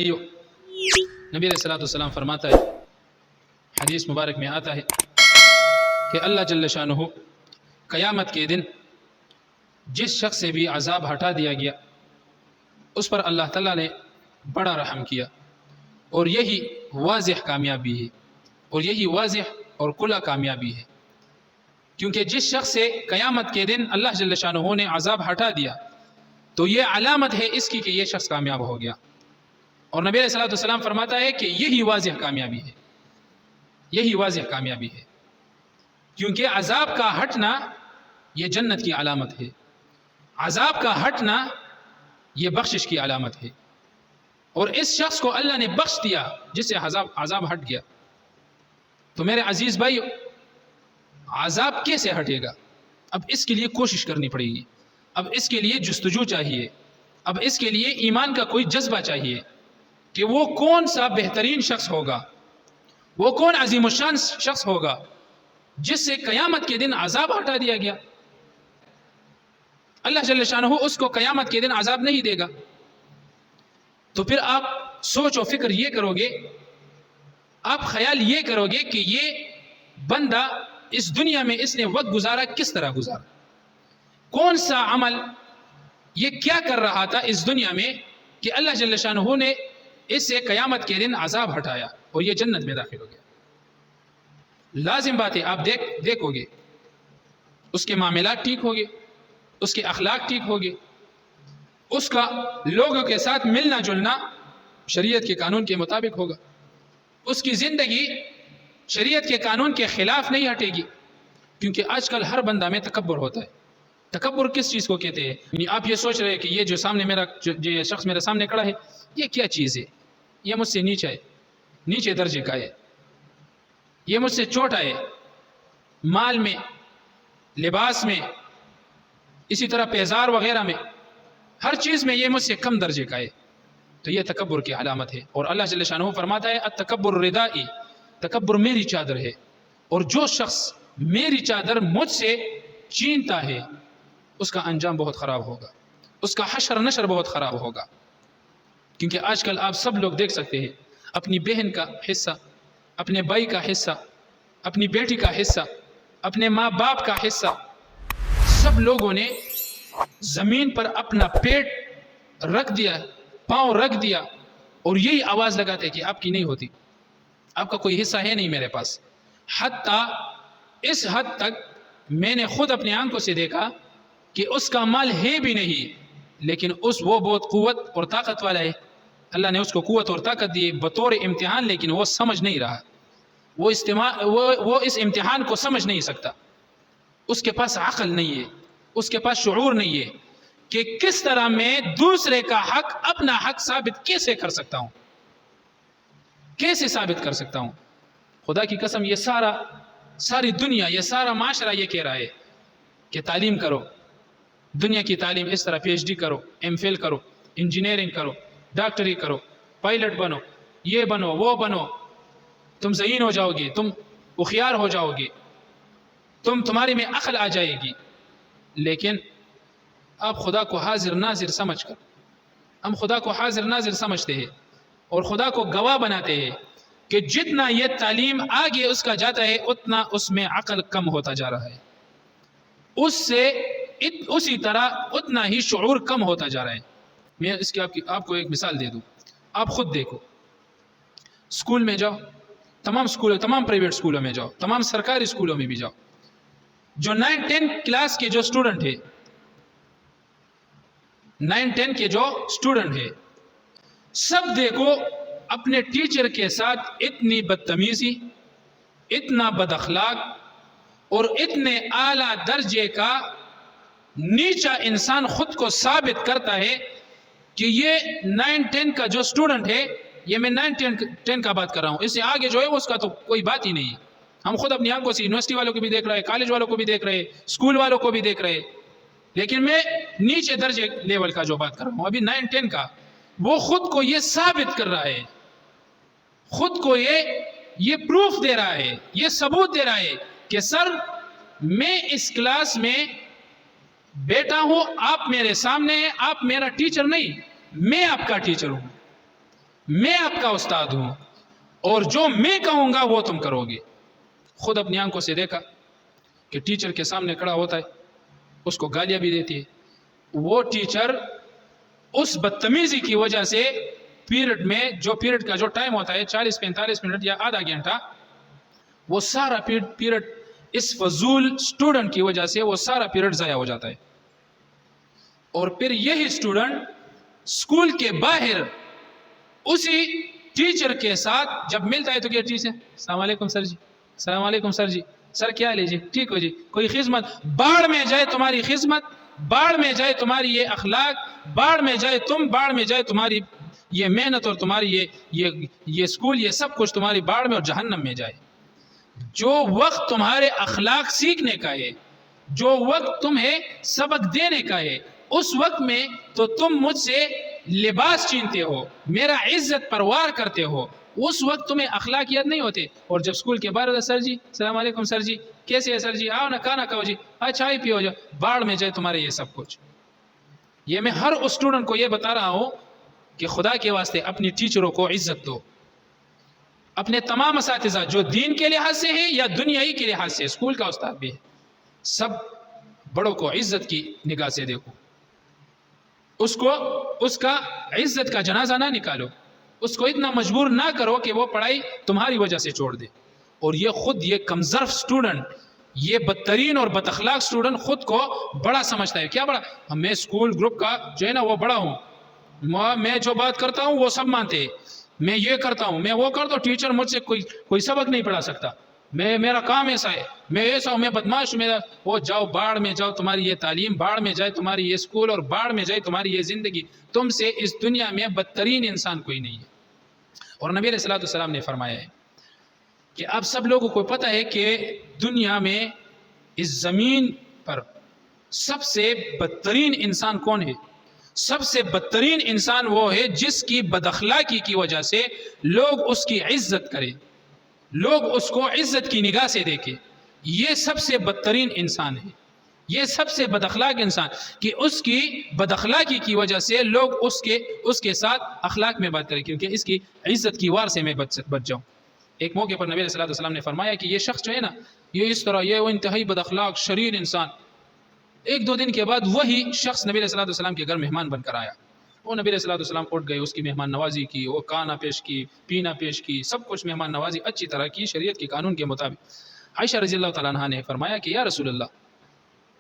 نبی علیہ الصلوۃ والسلام فرماتا ہے، حدیث مبارک میں آتا ہے کہ اللہ جل شانہ قیامت کے دن جس شخص سے بھی عذاب ہٹا دیا گیا اس پر اللہ تعالیٰ نے بڑا رحم کیا، اور یہی واضح کامیابی ہے، اور یہی واضح اور کھلا کامیابی ہے، کیونکہ جس شخص سے قیامت کے دن اللہ جل شانہ نے عذاب ہٹا دیا تو یہ علامت ہے اس کی کہ یہ شخص کامیاب ہو گیا۔ اور نبی علیہ الصلوۃ والسلام فرماتا ہے کہ یہی واضح کامیابی ہے، یہی واضح کامیابی ہے، کیونکہ عذاب کا ہٹنا یہ جنت کی علامت ہے، عذاب کا ہٹنا یہ بخشش کی علامت ہے، اور اس شخص کو اللہ نے بخش دیا جس سے عذاب ہٹ گیا۔ تو میرے عزیز بھائی، عذاب کیسے ہٹے گا؟ اب اس کے لیے کوشش کرنی پڑے گی، اب اس کے لیے جستجو چاہیے، اب اس کے لیے ایمان کا کوئی جذبہ چاہیے کہ وہ کون سا بہترین شخص ہوگا، وہ کون عظیم الشان شخص ہوگا جس سے قیامت کے دن عذاب ہٹا دیا گیا۔ اللہ جل شانہ اس کو قیامت کے دن عذاب نہیں دے گا، تو پھر آپ سوچ و فکر یہ کرو گے، آپ خیال یہ کرو گے کہ یہ بندہ اس دنیا میں اس نے وقت گزارا کس طرح گزارا، کون سا عمل، یہ کیا کر رہا تھا اس دنیا میں کہ اللہ جل شانہ نے اس سے قیامت کے دن عذاب ہٹایا اور یہ جنت میں داخل ہو گیا۔ لازم بات ہے، آپ دیکھو گے اس کے معاملات ٹھیک ہوگے، اس کے اخلاق ٹھیک ہوگے، اس کا لوگوں کے ساتھ ملنا جلنا شریعت کے قانون کے مطابق ہوگا، اس کی زندگی شریعت کے قانون کے خلاف نہیں ہٹے گی، کیونکہ آج کل ہر بندہ میں تکبر ہوتا ہے۔ تکبر کس چیز کو کہتے ہیں؟ یعنی آپ یہ سوچ رہے ہیں کہ یہ جو سامنے یہ شخص میرے سامنے کھڑا ہے یہ کیا چیز ہے، یہ مجھ سے نیچا ہے، نیچے درجے کا ہے، یہ مجھ سے چھوٹا ہے، مال میں، لباس میں، اسی طرح پیزار وغیرہ میں، ہر چیز میں یہ مجھ سے کم درجے کا ہے، تو یہ تکبر کی علامت ہے۔ اور اللہ جل شانہ فرماتا ہے التکبر ردائی، تکبر میری چادر ہے، اور جو شخص میری چادر مجھ سے چینتا ہے اس کا انجام بہت خراب ہوگا، اس کا حشر نشر بہت خراب ہوگا۔ کیونکہ آج کل آپ سب لوگ دیکھ سکتے ہیں اپنی بہن کا حصہ، اپنے بھائی کا حصہ، اپنی بیٹی کا حصہ، اپنے ماں باپ کا حصہ، سب لوگوں نے زمین پر اپنا پیٹ رکھ دیا، پاؤں رکھ دیا، اور یہی آواز لگاتے کہ آپ کی نہیں ہوتی، آپ کا کوئی حصہ ہے نہیں میرے پاس۔ حتیٰ اس حد تک میں نے خود اپنے آنکھوں سے دیکھا کہ اس کا مال ہے بھی نہیں، لیکن وہ بہت قوت اور طاقت والا ہے، اللہ نے اس کو قوت اور طاقت دی بطور امتحان، لیکن وہ سمجھ نہیں رہا، وہ اس امتحان کو سمجھ نہیں سکتا، اس کے پاس عقل نہیں ہے، اس کے پاس شعور نہیں ہے کہ کس طرح میں دوسرے کا حق اپنا حق ثابت کیسے کر سکتا ہوں، کیسے ثابت کر سکتا ہوں۔ خدا کی قسم، یہ ساری دنیا، یہ سارا معاشرہ یہ کہہ رہا ہے کہ تعلیم کرو، دنیا کی تعلیم اس طرح پی ایچ ڈی کرو، ایم فل کرو، انجینئرنگ کرو، ڈاکٹری کرو، پائلٹ بنو، یہ بنو، وہ بنو، تم ذہین ہو جاؤ گے، تم ہوشیار ہو جاؤ گے، تمہارے میں عقل آ جائے گی۔ لیکن آپ خدا کو حاضر ناظر سمجھ کر، ہم خدا کو حاضر ناظر سمجھتے ہیں اور خدا کو گواہ بناتے ہیں کہ جتنا یہ تعلیم آگے اس کا جاتا ہے اتنا اس میں عقل کم ہوتا جا رہا ہے، اسی طرح اتنا ہی شعور کم ہوتا جا رہا ہے۔ میں اس کی آپ کو ایک مثال دے دوں، آپ خود دیکھو، اسکول میں جاؤ، تمام پرائیویٹ اسکولوں میں جاؤ، تمام سرکاری اسکولوں میں بھی جاؤ، جو 9-10 کلاس کے جو اسٹوڈنٹ ہے، 9-10 کے جو اسٹوڈنٹ ہے، سب دیکھو اپنے ٹیچر کے ساتھ اتنی بدتمیزی، اتنا بد اخلاق اور اتنے اعلیٰ درجے کا نیچا انسان خود کو ثابت کرتا ہے کہ یہ 9-10 کا جو اسٹوڈنٹ ہے، یہ میں 9-10 کا بات کر رہا ہوں، اس سے آگے جو ہے اس کا تو کوئی بات ہی نہیں ہے۔ ہم خود اپنی آنکھوں سے یونیورسٹی والوں کو بھی دیکھ رہے، کالج والوں کو بھی دیکھ رہے، اسکول والوں کو بھی دیکھ رہے، لیکن میں نیچے درجے لیول کا جو بات کر رہا ہوں ابھی 9-10 کا، وہ خود کو یہ ثابت کر رہا ہے، خود کو یہ پروف دے رہا ہے، یہ ثبوت دے رہا ہے کہ سر میں اس کلاس میں بیٹا ہوں، آپ میرے سامنے ہیں، آپ میرا ٹیچر نہیں، میں آپ کا ٹیچر ہوں، میں آپ کا استاد ہوں اور جو میں کہوں گا وہ تم کرو گے. خود اپنی آنکھوں سے دیکھا کہ ٹیچر کے سامنے کھڑا ہوتا ہے, اس کو گالیاں بھی دیتی ہے. وہ ٹیچر اس بدتمیزی کی وجہ سے پیریڈ میں جو پیریڈ کا جو ٹائم ہوتا ہے 40-45 منٹ یا آدھا گھنٹہ, وہ سارا پیریڈ اس فضول اسٹوڈنٹ کی وجہ سے وہ سارا پیریڈ ضائع ہو جاتا ہے. اور پھر یہی اسٹوڈنٹ اسکول کے باہر اسی ٹیچر کے ساتھ جب ملتا ہے تو کیا ٹیچر السلام علیکم سر جی, السلام علیکم سر جی, سر کیا لیجیے, ٹھیک ہو جی, کوئی خدمت, باڑ میں جائے تمہاری خدمت, باڑ میں جائے تمہاری یہ اخلاق, باڑ میں جائے تم, باڑ میں جائے تمہاری یہ محنت اور تمہاری یہ اسکول, یہ سب کچھ تمہاری باڑ میں اور جہنم میں جائے. جو وقت تمہارے اخلاق سیکھنے کا ہے, جو وقت تمہیں سبق دینے کا ہے, اس وقت میں تو تم مجھ سے لباس چھینتے ہو, میرا عزت پروار کرتے ہو, اس وقت تمہیں اخلاقیات نہیں ہوتے. اور جب اسکول کے باہر سر جی السلام علیکم سر جی, کیسے ہے سر جی, آؤ نا کھانا کھاؤ جی, چائے پیو جا, باڑ میں جائے تمہارے یہ سب کچھ. یہ میں ہر اسٹوڈنٹ کو یہ بتا رہا ہوں کہ خدا کے واسطے اپنی ٹیچروں کو عزت دو. اپنے تمام اساتذہ جو دین کے لحاظ سے ہیں یا دنیائی کے لحاظ سے, اسکول کا استاد بھی ہے, سب بڑوں کو عزت کی نگاہ سے دیکھو. اس کا عزت کا جنازہ نہ نکالو, اس کو اتنا مجبور نہ کرو کہ وہ پڑھائی تمہاری وجہ سے چھوڑ دے. اور یہ خود یہ کمظرف اسٹوڈنٹ, یہ بدترین اور بد اخلاق اسٹوڈنٹ خود کو بڑا سمجھتا ہے. کیا بڑا, میں اسکول گروپ کا جو ہے نا وہ بڑا ہوں, میں جو بات کرتا ہوں وہ سب مانتے ہیں, میں یہ کرتا ہوں, میں وہ کرتا ہوں, ٹیچر مجھ سے کوئی سبق نہیں پڑھا سکتا, میرا کام ایسا ہے, میں ایسا ہوں, میں بدماش ہوں. وہ جاؤ باڑ میں جاؤ, تمہاری یہ تعلیم باڑ میں جائے, تمہاری یہ اسکول اور باڑ میں جائے تمہاری یہ زندگی, تم سے اس دنیا میں بدترین انسان کوئی نہیں ہے. اور نبی علیہ الصلوۃ والسلام نے فرمایا ہے کہ آپ سب لوگوں کو پتہ ہے کہ دنیا میں اس زمین پر سب سے بدترین انسان کون ہے. سب سے بدترین انسان وہ ہے جس کی بد اخلاقی کی وجہ سے لوگ اس کی عزت کریں, لوگ اس کو عزت کی نگاہ سے دیکھیں. یہ سب سے بدترین انسان ہے, یہ سب سے بد اخلاق انسان, کہ اس کی بد اخلاقی کی وجہ سے لوگ اس کے ساتھ اخلاق میں بات کریں, کیونکہ اس کی عزت کی وار سے میں بچ جاؤں. ایک موقع پر نبی علیہ الصلوۃ والسلام نے فرمایا کہ یہ شخص جو ہے نا, یہ اس طرح, یہ وہ انتہائی بد اخلاق شریر انسان. 1-2 دن کے بعد وہی شخص نبی علیہ الصلوۃ والسلام کے گھر مہمان بن کر آیا. وہ نبی علیہ الصلوۃ والسلام اٹھ گئے, اس کی مہمان نوازی کی, وہ کھانا پیش کی, پینا پیش کی, سب کچھ مہمان نوازی اچھی طرح کی, شریعت کے قانون کے مطابق. عائشہ رضی اللہ تعالیٰ عنہا نے فرمایا کہ یا رسول اللہ,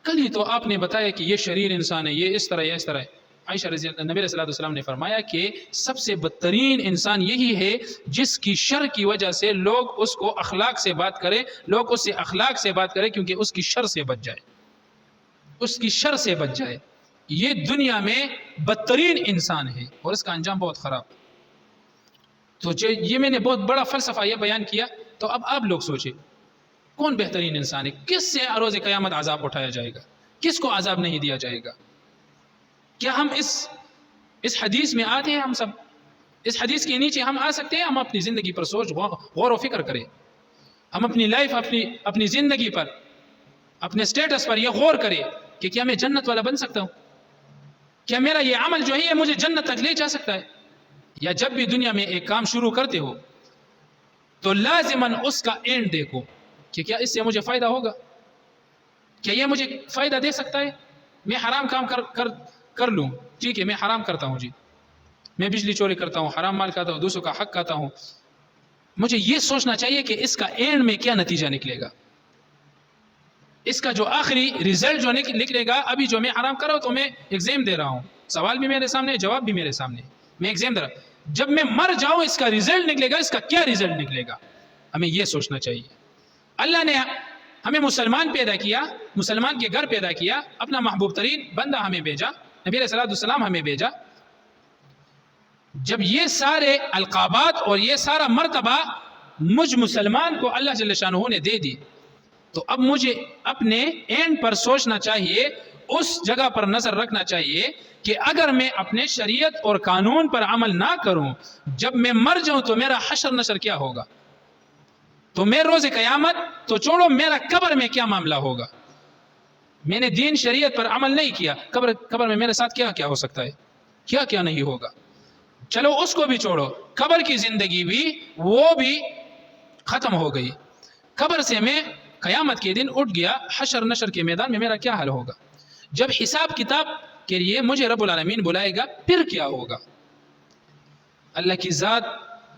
کل ہی تو آپ نے بتایا کہ یہ شریر انسان ہے, یہ اس طرح, یہ اس طرح ہے. نبی علیہ الصلوۃ والسلام نے فرمایا کہ سب سے بدترین انسان یہی ہے جس کی شر کی وجہ سے لوگ اس کو اخلاق سے بات کریں, لوگ اس سے اخلاق سے بات کریں, کیونکہ اس کی شر سے بچ جائے, اس کی شر سے بچ جائے. یہ دنیا میں بدترین انسان ہے اور اس کا انجام بہت خراب. تو یہ میں نے بہت بڑا فلسفہ یہ بیان کیا. تو اب آپ لوگ سوچیں کون بہترین انسان ہے, کس سے روز قیامت عذاب اٹھایا جائے گا, کس کو عذاب نہیں دیا جائے گا. کیا ہم اس حدیث میں آتے ہیں؟ ہم سب اس حدیث کے نیچے ہم آ سکتے ہیں؟ ہم اپنی زندگی پر سوچ غور و فکر کریں, ہم اپنی لائف, اپنی زندگی پر, اپنے سٹیٹس پر یہ غور کریں کہ کیا میں جنت والا بن سکتا ہوں, کیا میرا یہ عمل جو ہے یہ مجھے جنت تک لے جا سکتا ہے. یا جب بھی دنیا میں ایک کام شروع کرتے ہو تو لازماً اس کا اینڈ دیکھو کہ کیا اس سے مجھے فائدہ ہوگا, کیا یہ مجھے فائدہ دے سکتا ہے. میں حرام کام کر لوں, ٹھیک ہے, میں حرام کرتا ہوں جی, میں بجلی چوری کرتا ہوں, حرام مال کھاتا ہوں, دوسروں کا حق کھاتا ہوں. مجھے یہ سوچنا چاہیے کہ اس کا اینڈ میں کیا نتیجہ نکلے گا, اس کا جو آخری رزلٹ جو نکلے گا. ابھی جو میں حرام کر رہا ہوں تو میں ایگزام دے رہا ہوں, سوال بھی میرے سامنے, جواب بھی میرے سامنے, میں ایگزام دے رہا ہوں. جب میں مر جاؤں اس کا رزلٹ نکلے گا, اس کا کیا رزلٹ نکلے گا, ہمیں یہ سوچنا چاہیے. اللہ نے ہمیں مسلمان پیدا کیا, مسلمان کے گھر پیدا کیا, اپنا محبوب ترین بندہ ہمیں بھیجا, نبی علیہ الصلوۃ والسلام ہمیں بھیجا. جب یہ سارے القابات اور یہ سارا مرتبہ مجھ مسلمان کو اللہ جل شانہ نے دے دی, تو اب مجھے اپنے اینڈ پر سوچنا چاہیے, اس جگہ پر نظر رکھنا چاہیے کہ اگر میں اپنے شریعت اور قانون پر عمل نہ کروں, جب میں مر جاؤں تو میرا حشر نشر کیا ہوگا, تو میں روز قیامت تو چھوڑو, میرا قبر میں کیا معاملہ ہوگا. میں نے دین شریعت پر عمل نہیں کیا, قبر میں میرے ساتھ کیا کیا ہو سکتا ہے, کیا کیا نہیں ہوگا. چلو اس کو بھی چھوڑو، قبر کی زندگی بھی وہ بھی ختم ہو گئی. قبر سے میں قیامت کے دن اٹھ گیا، حشر نشر کے میدان میں میرا کیا حال ہوگا؟ جب حساب کتاب کے لیے مجھے رب العالمین بلائے گا پھر کیا ہوگا؟ اللہ کی ذات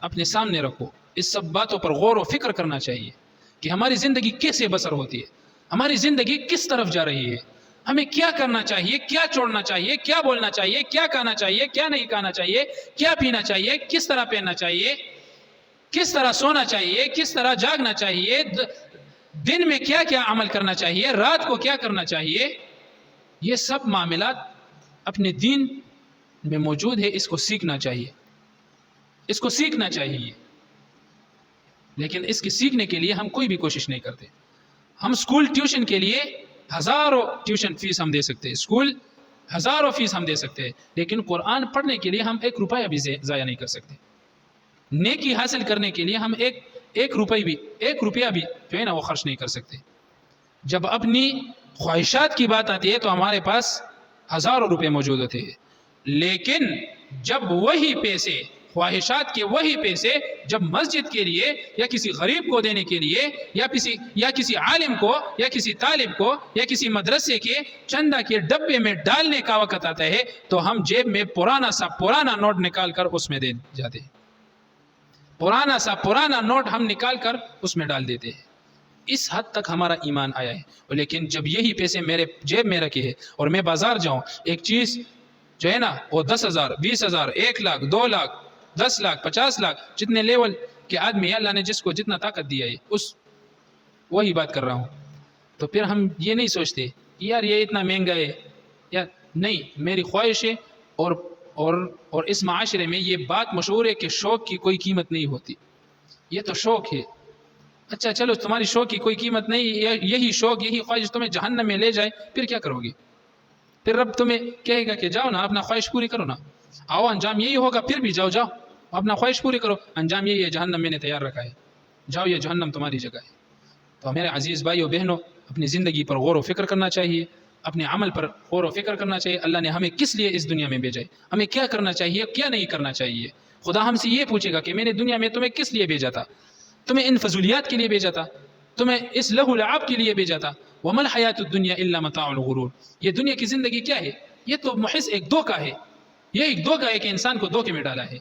اپنے سامنے رکھو. اس سب باتوں پر غور و فکر کرنا چاہیے کہ ہماری زندگی کیسے بسر ہوتی ہے، ہماری زندگی کس طرف جا رہی ہے، ہمیں کیا کرنا چاہیے، کیا چھوڑنا چاہیے، کیا بولنا چاہیے، کیا کہنا چاہیے، کیا نہیں کہنا چاہیے، کیا پینا چاہیے، کس طرح پہننا چاہیے، کس طرح سونا چاہیے، کس طرح جاگنا چاہیے، دن میں کیا کیا عمل کرنا چاہیے، رات کو کیا کرنا چاہیے. یہ سب معاملات اپنے دین میں موجود ہے. اس کو سیکھنا چاہیے، اس کو سیکھنا چاہیے. لیکن اس کے سیکھنے کے لیے ہم کوئی بھی کوشش نہیں کرتے. ہم اسکول ٹیوشن کے لیے ہزاروں ٹیوشن فیس ہم دے سکتے ہیں، اسکول ہزاروں فیس ہم دے سکتے ہیں، لیکن قرآن پڑھنے کے لیے ہم 1 روپیہ بھی ضائع نہیں کر سکتے. نیکی حاصل کرنے کے لیے ہم ایک روپیہ بھی جو ہے نا وہ خرچ نہیں کر سکتے. جب اپنی خواہشات کی بات آتی ہے تو ہمارے پاس ہزاروں روپے موجود ہوتے ہیں، لیکن جب وہی پیسے، خواہشات کے وہی پیسے جب مسجد کے لیے یا کسی غریب کو دینے کے لیے یا کسی عالم کو یا کسی طالب کو یا کسی مدرسے کے چندہ کے ڈبے میں ڈالنے کا وقت آتا ہے تو ہم جیب میں پرانا نوٹ نکال کر اس میں دے جاتے ہیں. پرانا نوٹ ہم نکال کر اس میں ڈال دیتے ہیں. اس حد تک ہمارا ایمان آیا ہے. لیکن جب یہی پیسے میرے جیب میں رکھے ہیں اور میں بازار جاؤں، ایک چیز جو ہے نا وہ 10,000 20,000 1 لاکھ 2 لاکھ 10 لاکھ 50 لاکھ جتنے لیول کے آدمی اللہ نے جس کو جتنا طاقت دیا ہے وہی بات کر رہا ہوں، تو پھر ہم یہ نہیں سوچتے یار یہ اتنا مہنگا ہے یا نہیں. میری خواہش ہے اور اس معاشرے میں یہ بات مشہور ہے کہ شوق کی کوئی قیمت نہیں ہوتی. یہ تو شوق ہے. اچھا چلو تمہاری شوق کی کوئی قیمت نہیں، یہی شوق یہی خواہش تمہیں جہنم میں لے جائے پھر کیا کرو گے؟ پھر رب تمہیں کہے گا کہ جاؤ نا اپنا خواہش پوری کرو نا، آؤ انجام یہی ہوگا، پھر بھی جاؤ اپنا خواہش پوری کرو، انجام یہی ہے جہنم میں نے تیار رکھا ہے، جاؤ یہ جہنم تمہاری جگہ ہے. تو میرے عزیز بھائیو بہنوں، اپنی زندگی پر غور و فکر کرنا چاہیے، اپنے عمل پر غور و فکر کرنا چاہیے. اللہ نے ہمیں کس لیے اس دنیا میں بھیجا ہے، ہمیں کیا کرنا چاہیے کیا نہیں کرنا چاہیے. خدا ہم سے یہ پوچھے گا کہ میں نے دنیا میں تمہیں کس لیے بھیجا تھا، تمہیں ان فضولیات کے لیے بھیجا تھا، تمہیں اس لہو لعب کے لیے بھیجا تھا. وَمَا الْحَيَاةُ الدُّنْيَا إِلَّا مَتَاعُ الْغُرُورِ. یہ دنیا کی زندگی کیا ہے؟ یہ تو محض ایک دھوکہ ہے، یہ ایک دھوکہ ہے کہ انسان کو دھوکے میں ڈالا ہے.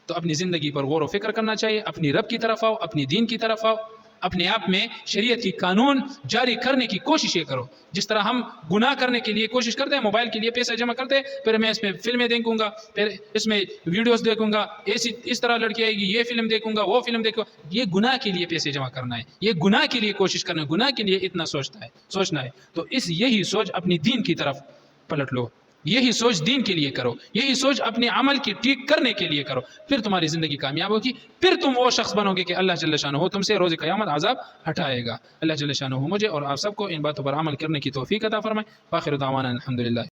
تو اپنی زندگی پر غور و فکر کرنا چاہیے، اپنی رب کی طرف آؤ، اپنی دین کی طرف آؤ، اپنے آپ میں شریعت کی قانون جاری کرنے کی کوششیں کرو. جس طرح ہم گناہ کرنے کے لیے کوشش کرتے ہیں، موبائل کے لیے پیسہ جمع کرتے ہیں، پھر میں اس میں فلمیں دیکھوں گا، پھر اس میں ویڈیوز دیکھوں گا، اس طرح لڑکی آئے گی یہ فلم دیکھوں گا وہ فلم دیکھوں گا. یہ گناہ کے لیے پیسے جمع کرنا ہے، یہ گناہ کے لیے کوشش کرنا ہے، گناہ کے لیے اتنا سوچنا ہے. تو یہی سوچ اپنی دین کی طرف پلٹ لو، یہی سوچ دین کے لیے کرو، یہی سوچ اپنے عمل کی ٹھیک کرنے کے لیے کرو، پھر تمہاری زندگی کامیاب ہوگی. پھر تم وہ شخص بنو گے کہ اللہ جل شانہ تم سے روز قیامت عذاب ہٹائے گا. اللہ جل شانہ مجھے اور آپ سب کو ان باتوں پر عمل کرنے کی توفیق عطا فرمائے. آخر دعوانا الحمدللہ.